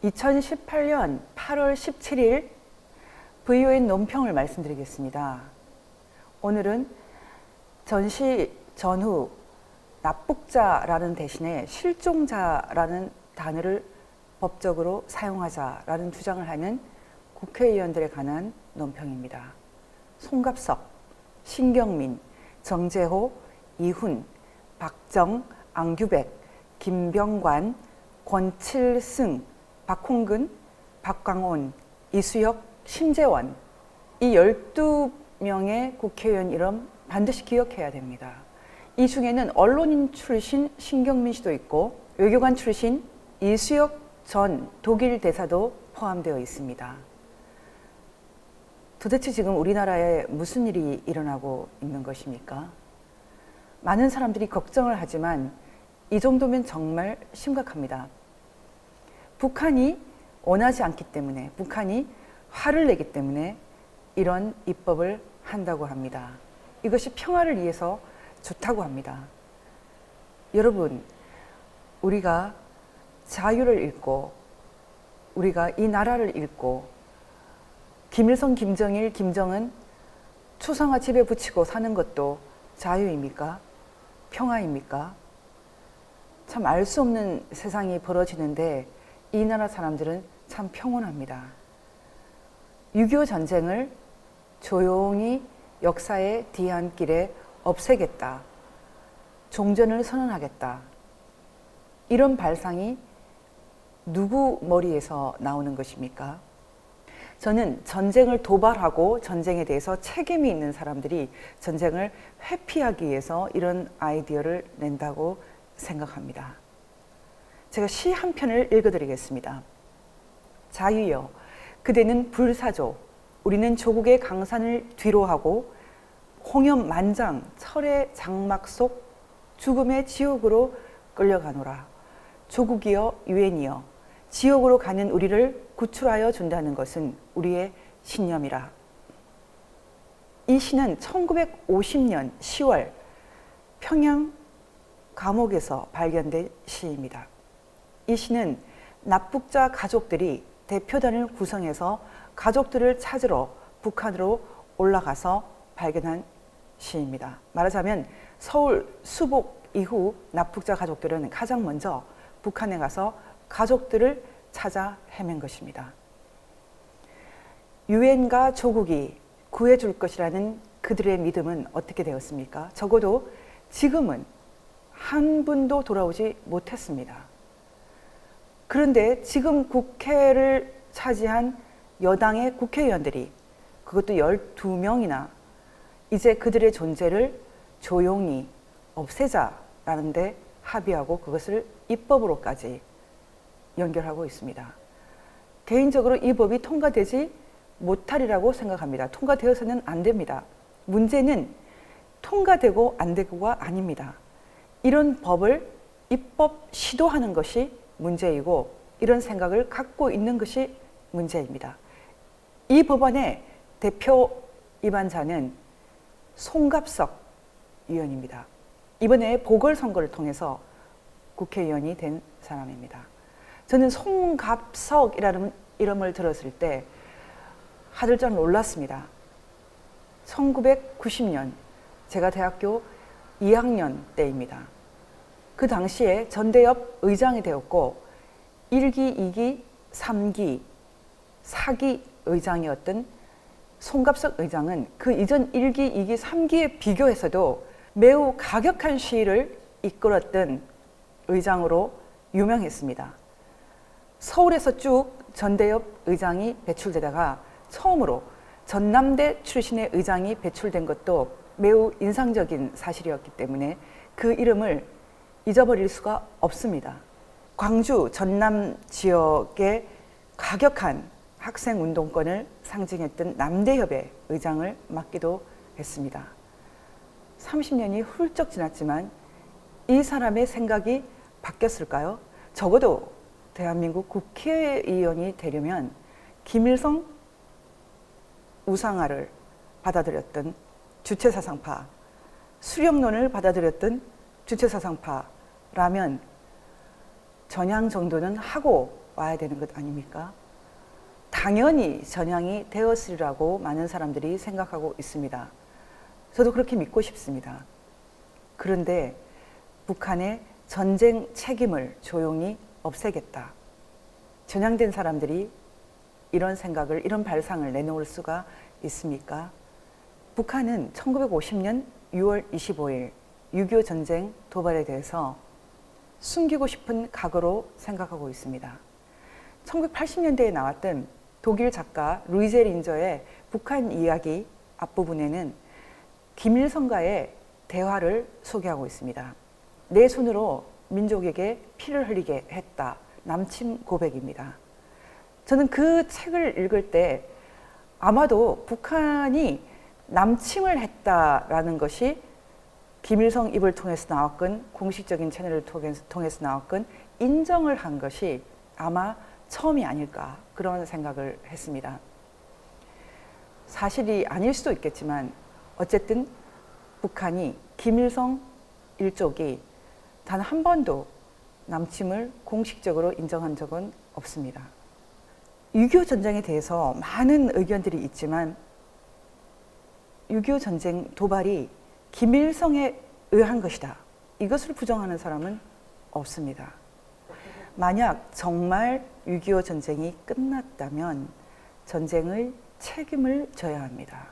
2018년 8월 17일 VON 논평을 말씀드리겠습니다. 오늘은 전시 전후 납북자라는 대신에 실종자라는 단어를 법적으로 사용하자라는 주장을 하는 국회의원들에 관한 논평입니다. 송갑석, 신경민, 정재호, 이훈, 박정, 안규백, 김병관, 권칠승, 박홍근, 박광온, 이수혁, 심재원, 이 12명의 국회의원 이름 반드시 기억해야 됩니다. 이 중에는 언론인 출신 신경민 씨도 있고 외교관 출신 이수혁 전 독일 대사도 포함되어 있습니다. 도대체 지금 우리나라에 무슨 일이 일어나고 있는 것입니까? 많은 사람들이 걱정을 하지만 이 정도면 정말 심각합니다. 북한이 원하지 않기 때문에, 북한이 화를 내기 때문에 이런 입법을 한다고 합니다. 이것이 평화를 위해서 좋다고 합니다. 여러분, 우리가 자유를 잃고 우리가 이 나라를 잃고 김일성, 김정일, 김정은 초상화 집에 붙이고 사는 것도 자유입니까? 평화입니까? 참 알 수 없는 세상이 벌어지는데 이 나라 사람들은 참 평온합니다. 6.25 전쟁을 조용히 역사의 뒤안길에 없애겠다. 종전을 선언하겠다. 이런 발상이 누구 머리에서 나오는 것입니까? 저는 전쟁을 도발하고 전쟁에 대해서 책임이 있는 사람들이 전쟁을 회피하기 위해서 이런 아이디어를 낸다고 생각합니다. 제가 시 한 편을 읽어드리겠습니다. 자유여, 그대는 불사조, 우리는 조국의 강산을 뒤로하고 홍염 만장, 철의 장막 속 죽음의 지옥으로 끌려가노라. 조국이여 유엔이여, 지옥으로 가는 우리를 구출하여 준다는 것은 우리의 신념이라. 이 시는 1950년 10월 평양 감옥에서 발견된 시입니다. 이 시는 납북자 가족들이 대표단을 구성해서 가족들을 찾으러 북한으로 올라가서 발견한 시입니다. 말하자면 서울 수복 이후 납북자 가족들은 가장 먼저 북한에 가서 가족들을 찾아 헤맨 것입니다. 유엔과 조국이 구해줄 것이라는 그들의 믿음은 어떻게 되었습니까? 적어도 지금은 한 분도 돌아오지 못했습니다. 그런데 지금 국회를 차지한 여당의 국회의원들이, 그것도 12명이나 이제 그들의 존재를 조용히 없애자라는 데 합의하고 그것을 입법으로까지 연결하고 있습니다. 개인적으로 이 법이 통과되지 못하리라고 생각합니다. 통과되어서는 안 됩니다. 문제는 통과되고 안 되고가 아닙니다. 이런 법을 입법 시도하는 것이 문제이고 이런 생각을 갖고 있는 것이 문제입니다. 이 법안의 대표 입안자는 송갑석 의원입니다. 이번에 보궐선거를 통해서 국회의원이 된 사람입니다. 저는 송갑석이라는 이름을 들었을 때 하들짝 놀랐습니다. 1990년 제가 대학교 2학년 때입니다. 그 당시에 전대협 의장이 되었고 1기, 2기, 3기, 4기 의장이었던 송갑석 의장은 그 이전 1기, 2기, 3기에 비교해서도 매우 가격한 시위를 이끌었던 의장으로 유명했습니다. 서울에서 쭉 전대협 의장이 배출되다가 처음으로 전남대 출신의 의장이 배출된 것도 매우 인상적인 사실이었기 때문에 그 이름을 잊어버릴 수가 없습니다. 광주, 전남 지역의 가격한 학생운동권을 상징했던 남대협의 의장을 맡기도 했습니다. 30년이 훌쩍 지났지만 이 사람의 생각이 바뀌었을까요? 적어도 대한민국 국회의원이 되려면 김일성 우상화를 받아들였던 주체사상파, 수령론을 받아들였던 주체사상파라면 전향 정도는 하고 와야 되는 것 아닙니까? 당연히 전향이 되었으리라고 많은 사람들이 생각하고 있습니다. 저도 그렇게 믿고 싶습니다. 그런데 북한의 전쟁 책임을 조용히 없애겠다. 전향된 사람들이 이런 생각을, 이런 발상을 내놓을 수가 있습니까? 북한은 1950년 6월 25일 6.25 전쟁 도발에 대해서 숨기고 싶은 각오로 생각하고 있습니다. 1980년대에 나왔던 독일 작가 루이제 린저의 북한 이야기 앞부분에는 김일성과의 대화를 소개하고 있습니다. 내 손으로 민족에게 피를 흘리게 했다. 남침 고백입니다. 저는 그 책을 읽을 때 아마도 북한이 남침을 했다라는 것이 김일성 입을 통해서 나왔건 공식적인 채널을 통해서 나왔건 인정을 한 것이 아마 처음이 아닐까 그런 생각을 했습니다. 사실이 아닐 수도 있겠지만 어쨌든 북한이 김일성 일족이 단 한 번도 남침을 공식적으로 인정한 적은 없습니다. 6.25 전쟁에 대해서 많은 의견들이 있지만 6.25 전쟁 도발이 김일성에 의한 것이다. 이것을 부정하는 사람은 없습니다. 만약 정말 6.25 전쟁이 끝났다면 전쟁의 책임을 져야 합니다.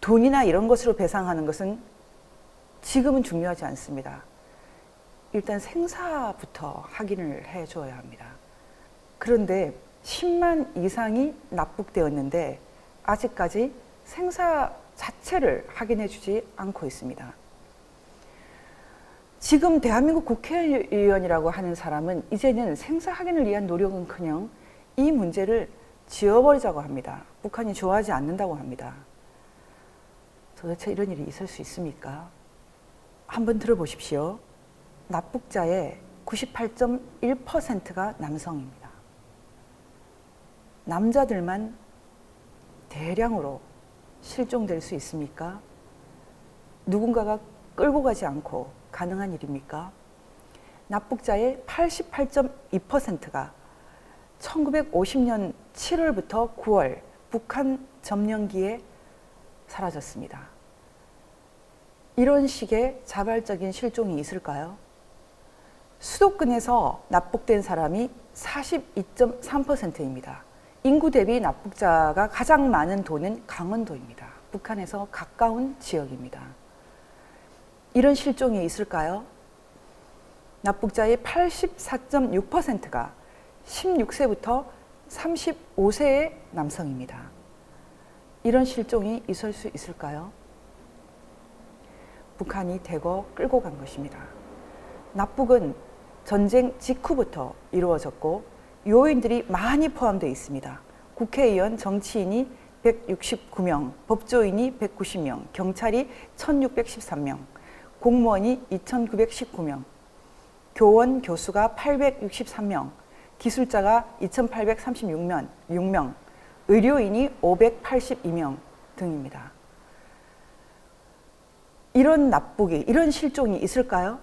돈이나 이런 것으로 배상하는 것은 지금은 중요하지 않습니다. 일단 생사부터 확인을 해줘야 합니다. 그런데 10만 이상이 납북되었는데 아직까지 생사 자체를 확인해 주지 않고 있습니다. 지금 대한민국 국회의원이라고 하는 사람은 이제는 생사 확인을 위한 노력은커녕 이 문제를 지워버리자고 합니다. 북한이 좋아하지 않는다고 합니다. 도대체 이런 일이 있을 수 있습니까? 한번 들어보십시오. 납북자의 98.1%가 남성입니다. 남자들만 대량으로 실종될 수 있습니까? 누군가가 끌고 가지 않고 가능한 일입니까? 납북자의 88.2%가 1950년 7월부터 9월 북한 점령기에 사라졌습니다. 이런 식의 자발적인 실종이 있을까요? 수도권에서 납북된 사람이 42.3%입니다. 인구 대비 납북자가 가장 많은 도는 강원도입니다. 북한에서 가까운 지역입니다. 이런 실종이 있을까요? 납북자의 84.6%가 16세부터 35세의 남성입니다. 이런 실종이 있을 수 있을까요? 북한이 대거 끌고 간 것입니다. 납북은 전쟁 직후부터 이루어졌고 요인들이 많이 포함되어 있습니다. 국회의원, 정치인이 169명, 법조인이 190명, 경찰이 1613명, 공무원이 2919명, 교원, 교수가 863명, 기술자가 2836명, 의료인이 582명 등입니다. 이런 납북이, 이런 실종이 있을까요?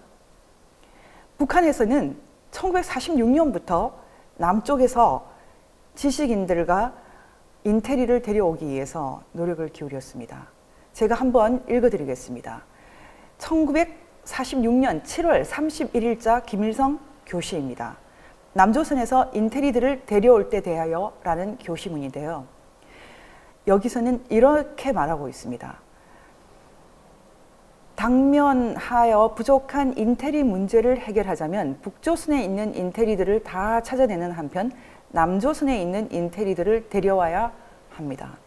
북한에서는 1946년부터 남쪽에서 지식인들과 인테리를 데려오기 위해서 노력을 기울였습니다. 제가 한번 읽어드리겠습니다. 1946년 7월 31일자 김일성 교시입니다. 남조선에서 인테리들을 데려올 때 대하여 라는 교시문인데요. 여기서는 이렇게 말하고 있습니다. 당면하여 부족한 인테리 문제를 해결하자면 북조선에 있는 인테리들을 다 찾아내는 한편 남조선에 있는 인테리들을 데려와야 합니다.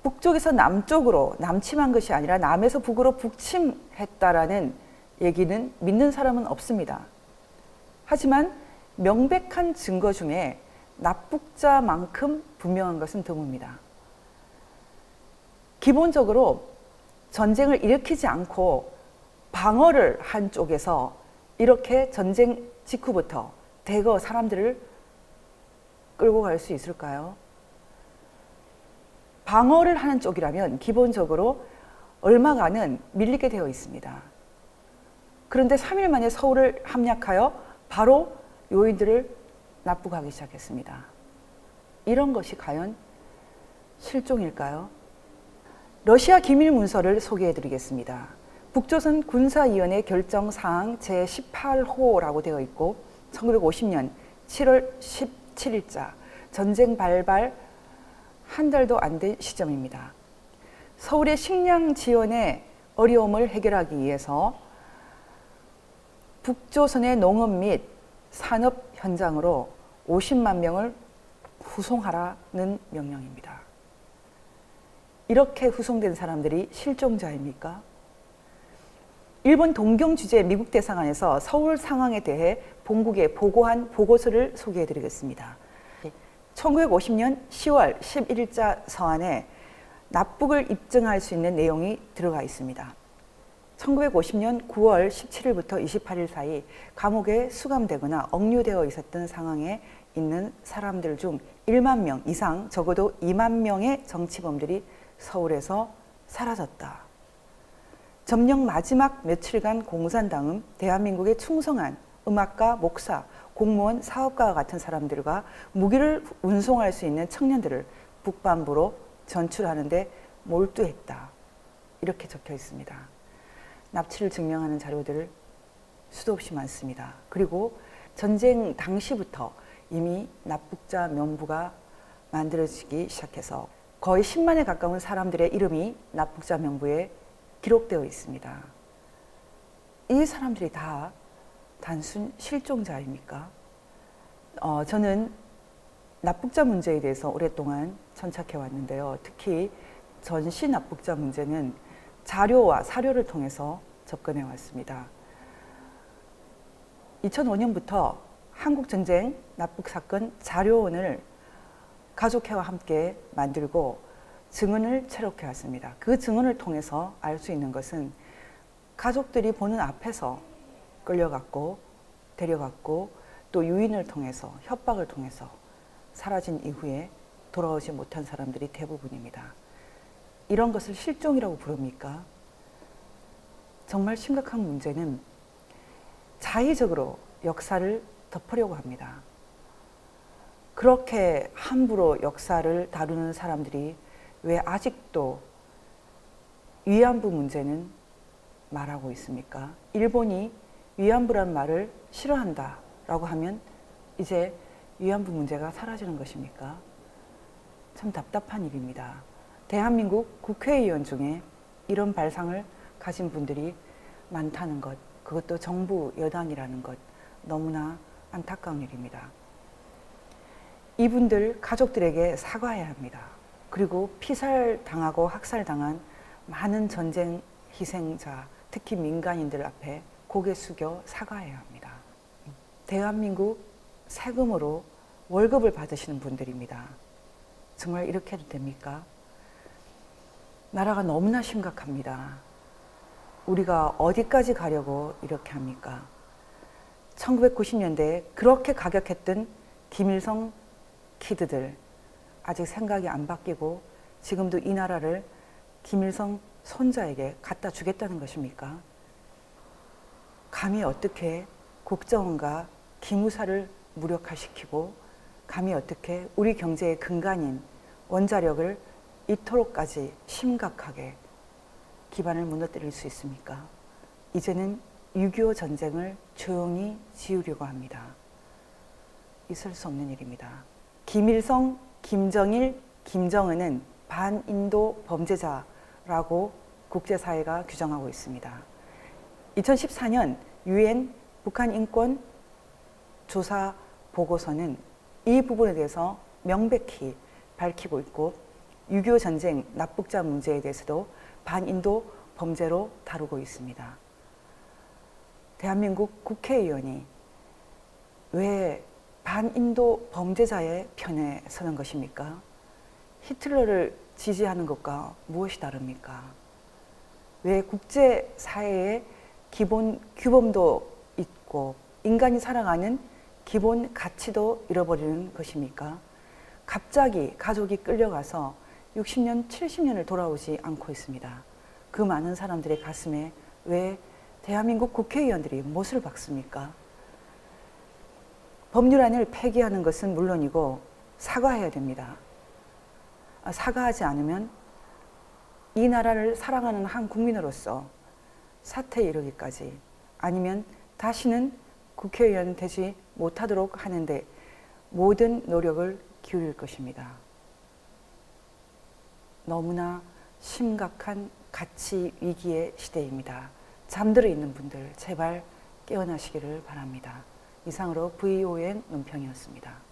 북쪽에서 남쪽으로 남침한 것이 아니라 남에서 북으로 북침했다라는 얘기는 믿는 사람은 없습니다. 하지만 명백한 증거 중에 납북자만큼 분명한 것은 드뭅니다. 기본적으로 전쟁을 일으키지 않고 방어를 한 쪽에서 이렇게 전쟁 직후부터 대거 사람들을 끌고 갈 수 있을까요? 방어를 하는 쪽이라면 기본적으로 얼마간은 밀리게 되어 있습니다. 그런데 3일 만에 서울을 함락하여 바로 요인들을 납북하기 시작했습니다. 이런 것이 과연 실종일까요? 러시아 기밀 문서를 소개해 드리겠습니다. 북조선 군사위원회 결정사항 제18호라고 되어 있고 1950년 7월 17일자 전쟁 발발 한 달도 안 된 시점입니다. 서울의 식량 지원의 어려움을 해결하기 위해서 북조선의 농업 및 산업 현장으로 50만 명을 후송하라는 명령입니다. 이렇게 후송된 사람들이 실종자입니까? 일본 동경 주재 미국 대사관에서 서울 상황에 대해 본국에 보고한 보고서를 소개해 드리겠습니다. 1950년 10월 11일자 서한에 납북을 입증할 수 있는 내용이 들어가 있습니다. 1950년 9월 17일부터 28일 사이 감옥에 수감되거나 억류되어 있었던 상황에 있는 사람들 중 1만 명 이상, 적어도 2만 명의 정치범들이 서울에서 사라졌다. 점령 마지막 며칠간 공산당은 대한민국에 충성한 음악가, 목사, 공무원, 사업가와 같은 사람들과 무기를 운송할 수 있는 청년들을 북반부로 전출하는 데 몰두했다. 이렇게 적혀 있습니다. 납치를 증명하는 자료들 수도 없이 많습니다. 그리고 전쟁 당시부터 이미 납북자 명부가 만들어지기 시작해서 거의 10만에 가까운 사람들의 이름이 납북자 명부에 기록되어 있습니다. 이 사람들이 다 단순 실종자입니까? 저는 납북자 문제에 대해서 오랫동안 천착해 왔는데요. 특히 전시 납북자 문제는 자료와 사료를 통해서 접근해 왔습니다. 2005년부터 한국전쟁 납북사건 자료원을 가족회와 함께 만들고 증언을 체록해 왔습니다. 그 증언을 통해서 알 수 있는 것은 가족들이 보는 앞에서 끌려갔고 데려갔고 또 유인을 통해서 협박을 통해서 사라진 이후에 돌아오지 못한 사람들이 대부분입니다. 이런 것을 실종이라고 부릅니까? 정말 심각한 문제는 자의적으로 역사를 덮으려고 합니다. 그렇게 함부로 역사를 다루는 사람들이 왜 아직도 위안부 문제는 말하고 있습니까? 일본이 위안부란 말을 싫어한다라고 하면 이제 위안부 문제가 사라지는 것입니까? 참 답답한 일입니다. 대한민국 국회의원 중에 이런 발상을 가진 분들이 많다는 것, 그것도 정부 여당이라는 것, 너무나 안타까운 일입니다. 이분들 가족들에게 사과해야 합니다. 그리고 피살당하고 학살당한 많은 전쟁 희생자, 특히 민간인들 앞에 고개 숙여 사과해야 합니다. 대한민국 세금으로 월급을 받으시는 분들입니다. 정말 이렇게 해도 됩니까? 나라가 너무나 심각합니다. 우리가 어디까지 가려고 이렇게 합니까? 1990년대에 그렇게 가격했던 김일성 키드들 아직 생각이 안 바뀌고 지금도 이 나라를 김일성 손자에게 갖다 주겠다는 것입니까? 감히 어떻게 국정원과 기무사를 무력화시키고 감히 어떻게 우리 경제의 근간인 원자력을 이토록까지 심각하게 기반을 무너뜨릴 수 있습니까? 이제는 6.25 전쟁을 조용히 지우려고 합니다. 있을 수 없는 일입니다. 김일성, 김정일, 김정은은 반인도 범죄자라고 국제사회가 규정하고 있습니다. 2014년 UN 북한 인권 조사 보고서는 이 부분에 대해서 명백히 밝히고 있고 6.25 전쟁 납북자 문제에 대해서도 반인도 범죄로 다루고 있습니다. 대한민국 국회의원이 왜 반인도 범죄자의 편에 서는 것입니까? 히틀러를 지지하는 것과 무엇이 다릅니까? 왜 국제사회의 기본 규범도 있고 인간이 살아가는 기본 가치도 잃어버리는 것입니까? 갑자기 가족이 끌려가서 60년, 70년을 돌아오지 않고 있습니다. 그 많은 사람들의 가슴에 왜 대한민국 국회의원들이 못을 박습니까? 법률안을 폐기하는 것은 물론이고 사과해야 됩니다. 사과하지 않으면 이 나라를 사랑하는 한 국민으로서 사퇴에 이르기까지, 아니면 다시는 국회의원 되지 못하도록 하는데 모든 노력을 기울일 것입니다. 너무나 심각한 가치 위기의 시대입니다. 잠들어 있는 분들 제발 깨어나시기를 바랍니다. 이상으로 VON 논평이었습니다.